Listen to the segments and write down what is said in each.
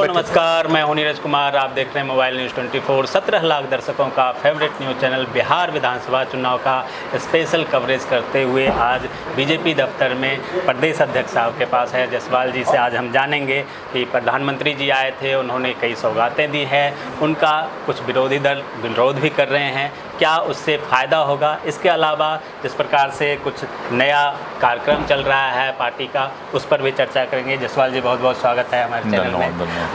Hello नमस्कार, मैं हूं नीरज कुमार। आप देख रहे हैं मोबाइल न्यूज़ 24। 17 लाख दर्शकों का फेवरेट न्यूज़ चैनल बिहार विधानसभा चुनाव का स्पेशल कवरेज करते हुए आज बीजेपी दफ्तर में प्रदेश अध्यक्ष साहब के पास है जसवाल जी से आज हम जानेंगे कि प्रधानमंत्री जी आए थे, उन्होंने कई सौगातें दी हैं, उनका कुछ विरोधी दल विरोध भी कर रहे हैं, क्या उससे फ़ायदा होगा। इसके अलावा जिस प्रकार से कुछ नया कार्यक्रम चल रहा है पार्टी का, उस पर भी चर्चा करेंगे। जसवाल जी बहुत बहुत स्वागत है हमारे चैनल में।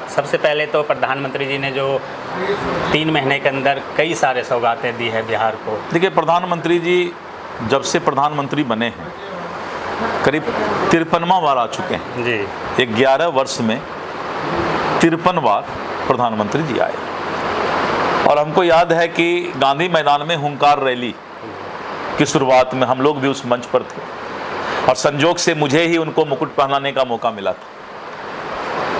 सबसे पहले तो प्रधानमंत्री जी ने जो 3 महीने के अंदर कई सारे सौगातें दी है बिहार को। देखिए, प्रधानमंत्री जी जब से प्रधानमंत्री बने हैं करीब 53वां बार आ चुके हैं जी। 11 वर्ष में 53 बार प्रधानमंत्री जी आए और हमको याद है कि गांधी मैदान में हुंकार रैली की शुरुआत में हम लोग भी उस मंच पर थे और संजोग से मुझे ही उनको मुकुट पहनाने का मौका मिला था।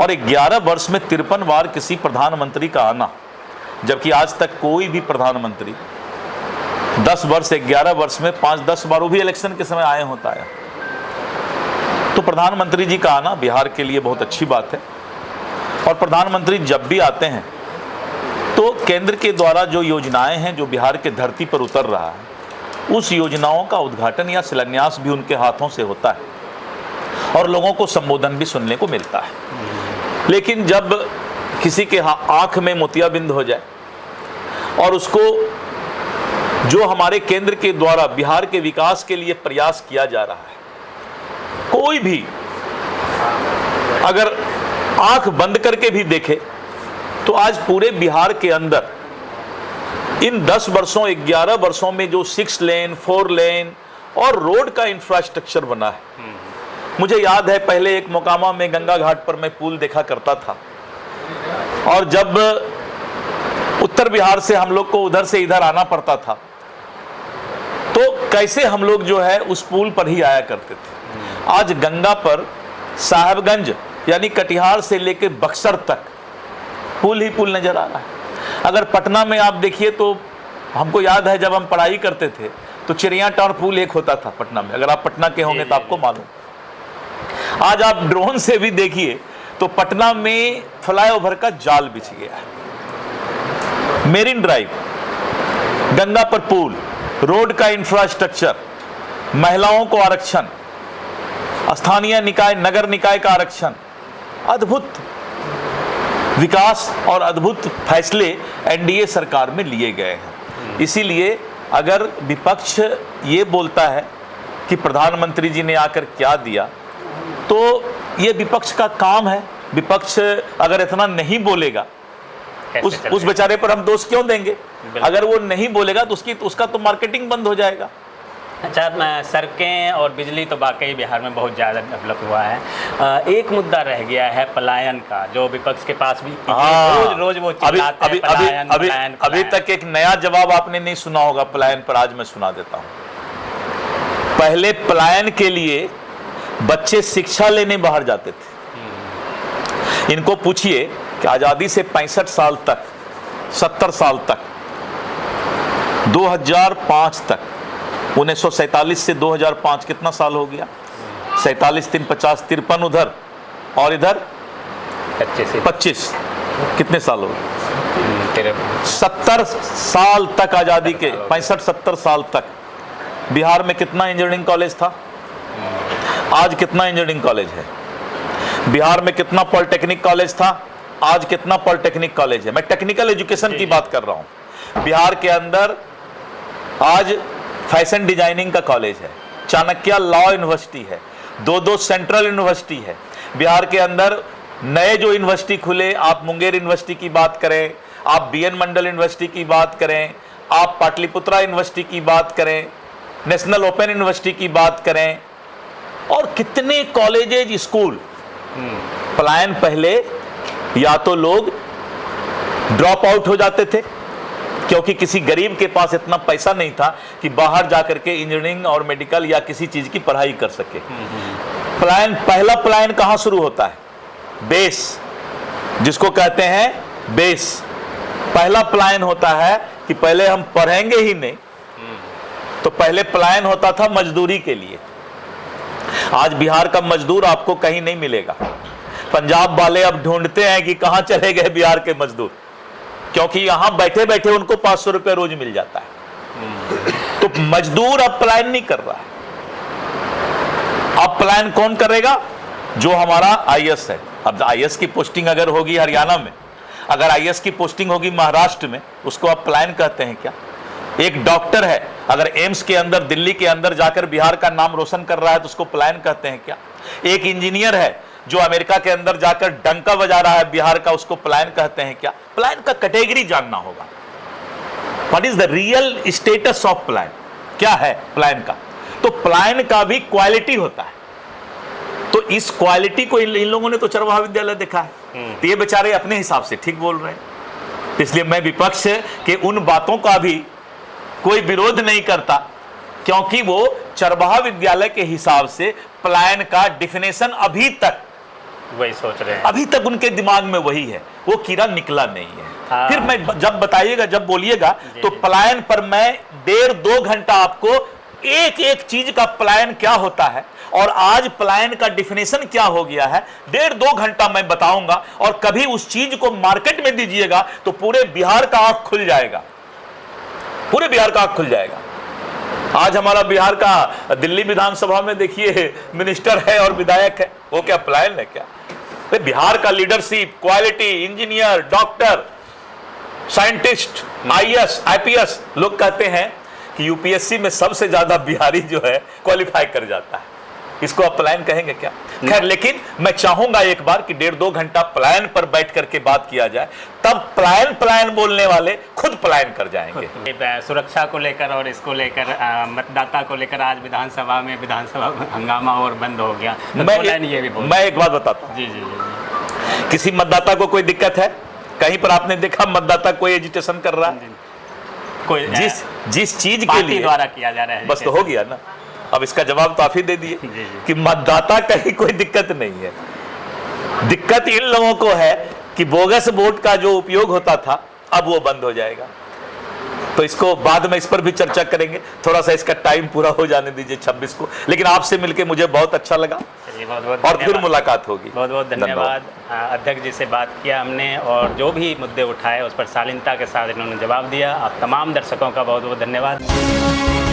और 11 वर्ष में 53 बार किसी प्रधानमंत्री का आना, जबकि आज तक कोई भी प्रधानमंत्री 10 वर्ष 11 वर्ष में 5-10 बार, वो भी इलेक्शन के समय आए होता है। तो प्रधानमंत्री जी का आना बिहार के लिए बहुत अच्छी बात है। और प्रधानमंत्री जब भी आते हैं तो केंद्र के द्वारा जो योजनाएं हैं जो बिहार के धरती पर उतर रहा है, उस योजनाओं का उद्घाटन या शिलान्यास भी उनके हाथों से होता है और लोगों को संबोधन भी सुनने को मिलता है। लेकिन जब किसी के आंख में मोतियाबिंद हो जाए और उसको जो हमारे केंद्र के द्वारा बिहार के विकास के लिए प्रयास किया जा रहा है, कोई भी अगर आंख बंद करके भी देखे तो आज पूरे बिहार के अंदर इन 10 वर्षों 11 वर्षों में जो 6 लेन 4 लेन और रोड का इंफ्रास्ट्रक्चर बना है। मुझे याद है पहले एक मोकामा में गंगा घाट पर मैं पुल देखा करता था और जब उत्तर बिहार से हम लोग को उधर से इधर आना पड़ता था तो कैसे हम लोग जो है उस पुल पर ही आया करते थे। आज गंगा पर साहेबगंज यानी कटिहार से लेकर बक्सर तक पुल ही पुल नजर आ रहा है। अगर पटना में आप देखिए तो हमको याद है जब हम पढ़ाई करते थे तो चिड़ियाटांड़ पुल एक होता था पटना में। अगर आप पटना के होंगे तो आपको मालूम। आज आप ड्रोन से भी देखिए तो पटना में फ्लाईओवर का जाल बिछ गया है। मेरीन ड्राइव, गंगा पर पुल, रोड का इंफ्रास्ट्रक्चर, महिलाओं को आरक्षण, स्थानीय निकाय नगर निकाय का आरक्षण, अद्भुत विकास और अद्भुत फैसले एनडीए सरकार में लिए गए हैं। इसीलिए अगर विपक्ष ये बोलता है कि प्रधानमंत्री जी ने आकर क्या दिया, तो ये विपक्ष का काम है। विपक्ष अगर इतना नहीं बोलेगा उस बेचारे पर हम दोष क्यों देंगे। अगर वो नहीं बोलेगा तो उसका तो मार्केटिंग बंद हो जाएगा। अच्छा, सड़कें और बिजली तो वाकई बिहार में बहुत ज़्यादा डेवलप हुआ है। एक मुद्दा रह गया है पलायन का, जो विपक्ष के पास भी रोज वो चिल्लाते हैं पलायन। अभी तक एक नया जवाब आपने नहीं सुना होगा पलायन पर, आज मैं सुना देता हूँ। पहले पलायन के लिए बच्चे शिक्षा लेने बाहर जाते थे। इनको पूछिए कि आज़ादी से 65 साल तक, 70 साल तक, 2005 तक, 1947 से 2005 कितना साल हो गया? 47 3 50 53 उधर और इधर 25 कितने साल हो गए? 70 साल तक आज़ादी के, 65-70 साल तक बिहार में कितना इंजीनियरिंग कॉलेज था? आज कितना इंजीनियरिंग कॉलेज है? बिहार में कितना पॉलिटेक्निक कॉलेज था? आज कितना पॉलिटेक्निक कॉलेज है? मैं टेक्निकल एजुकेशन की बात कर रहा हूं। बिहार के अंदर आज फैशन डिजाइनिंग का कॉलेज है, चाणक्य लॉ यूनिवर्सिटी है, 2 सेंट्रल यूनिवर्सिटी है। बिहार के अंदर नए जो यूनिवर्सिटी खुले, आप मुंगेर यूनिवर्सिटी की बात करें, आप बीएन मंडल यूनिवर्सिटी की बात करें, आप पाटलिपुत्रा यूनिवर्सिटी की बात करें, नेशनल ओपन यूनिवर्सिटी की बात करें, और कितने कॉलेजेज स्कूल। पलायन पहले या तो लोग ड्रॉप आउट हो जाते थे क्योंकि किसी गरीब के पास इतना पैसा नहीं था कि बाहर जाकर के इंजीनियरिंग और मेडिकल या किसी चीज की पढ़ाई कर सके। पलायन, पहला पलायन कहां शुरू होता है? बेस, जिसको कहते हैं बेस। पहला पलायन होता है कि पहले हम पढ़ेंगे ही नहीं, तो पहले पलायन होता था मजदूरी के लिए। आज बिहार का मजदूर आपको कहीं नहीं मिलेगा। पंजाब वाले अब ढूंढते हैं कि कहां चले गए बिहार के मजदूर, क्योंकि यहां बैठे बैठे उनको 500 रुपए रोज मिल जाता है। तो मजदूर अब पलायन नहीं कर रहा है। अब पलायन कौन करेगा? जो हमारा आईएएस है। अब आईएएस की पोस्टिंग अगर होगी हरियाणा में, अगर आईएएस की पोस्टिंग होगी महाराष्ट्र में, उसको आप पलायन कहते हैं क्या? एक डॉक्टर है, अगर एम्स के अंदर दिल्ली के अंदर जाकर बिहार का नाम रोशन कर रहा है तो उसको पलायन कहते हैं क्या? एक इंजीनियर है जो अमेरिका के अंदर जाकर डंका बजा रहा है बिहार का, उसको पलायन कहते हैं क्या? पलायन का कैटेगरी जानना होगा। What is the real status of पलायन? क्या है पलायन का? तो पलायन का भी क्वालिटी होता है। तो इस क्वालिटी को इन लोगों ने तो चरवाहा विद्यालय देखा है, तो ये बेचारे अपने हिसाब से ठीक बोल रहे हैं। इसलिए मैं विपक्ष के उन बातों का भी कोई विरोध नहीं करता, क्योंकि वो चरवाहा विद्यालय के हिसाब से पलायन का डिफिनेशन अभी तक वही सोच रहे हैं, अभी तक उनके दिमाग में वही है, वो कीड़ा निकला नहीं है। हाँ। फिर मैं जब बताइएगा, जब बोलिएगा तो पलायन पर मैं 1.5-2 घंटा आपको एक एक चीज का पलायन क्या होता है और आज पलायन का डिफिनेशन क्या हो गया है, 1.5-2 घंटा मैं बताऊंगा। और कभी उस चीज को मार्केट में दीजिएगा तो पूरे बिहार का आंख खुल जाएगा, पूरे बिहार का आंख खुल जाएगा। आज हमारा बिहार का दिल्ली विधानसभा में देखिए मिनिस्टर है और विधायक है, वो क्या पलायन है क्या? बिहार का leadership, quality, engineer, doctor, scientist, IAS, IPS, लोग कहते हैं कि यूपीएससी में सबसे ज्यादा बिहारी जो है क्वालिफाई कर जाता है। इसको आप पलायन कहेंगे क्या? खैर, लेकिन मैं चाहूंगा एक बार कि 1.5-2 घंटा पलायन पर बैठ करके बात किया जाए, तब पलायन पलायन बोलने वाले खुद पलायन कर जाएंगे। सुरक्षा को लेकर और इसको लेकर मतदाता को लेकर आज विधानसभा में हंगामा और बंद हो गया। तो मैं एक बात बताता हूं, जी जी जी, किसी मतदाता को कोई दिक्कत है? कहीं पर आपने देखा मतदाता कोई एजिटेशन कर रहा है? कोई जिस चीज के लिए द्वारा किया जा रहा है, बस तो हो गया ना। अब इसका जवाब तो आप ही दे दिए कि मतदाता कहीं कोई दिक्कत नहीं है। दिक्कत इन लोगों को है कि बोगस वोट का जो उपयोग होता था अब वो बंद हो जाएगा। तो इसको बाद में इस पर भी चर्चा करेंगे, थोड़ा सा इसका टाइम पूरा हो जाने दीजिए 26 को। लेकिन आपसे मिलके मुझे बहुत अच्छा लगा और फिर मुलाकात होगी। बहुत बहुत धन्यवाद। अध्यक्ष जी से बात किया हमने और जो भी मुद्दे उठाए उस पर शालीनता के साथ इन्होंने जवाब दिया। आप तमाम दर्शकों का बहुत बहुत धन्यवाद।